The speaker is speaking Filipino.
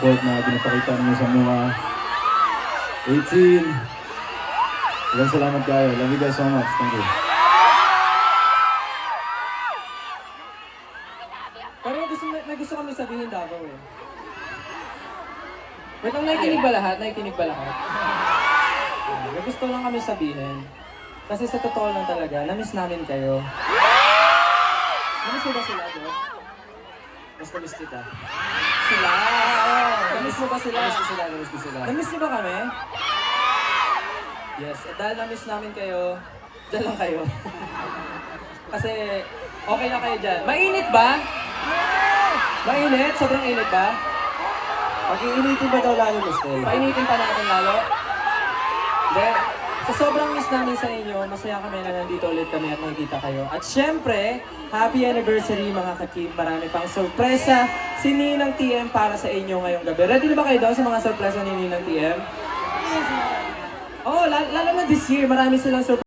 support na pinapakita niyo sa mga 18. Maraming salamat kayo. Love you guys so much. Thank you. Pero may gusto kami sabihin Davao eh. Wait lang, nakikinig ba lahat? Nakikinig ba lahat? May gusto lang kami sabihin. Kasi sa totoo lang talaga, na-miss namin kayo. Na-miss mo ba sila, bro? Mas na-miss kita. Sila! Na-miss mo ba sila? Na-miss ko sila. Na-miss niyo ba kami? Yes, at dahil na-miss namin kayo, dyan lang kayo. Kasi okay na kayo dyan. Mainit ba? Mainit? Sobrang init ba? Pag-iinitin ba daw lalo, Mr.? Painitin pa natin lalo? Hindi. Sa sobrang miss namin sa inyo, masaya kami na nandito ulit kami at nakikita kayo. At syempre, happy anniversary mga ka-Keep. Marami pang sorpresa si Ninang TM para sa inyo ngayong gabi. Ready na ba kayo daw sa mga sorpresa ni Ninang TM? Oh, lalo na this year, marami silang surprise.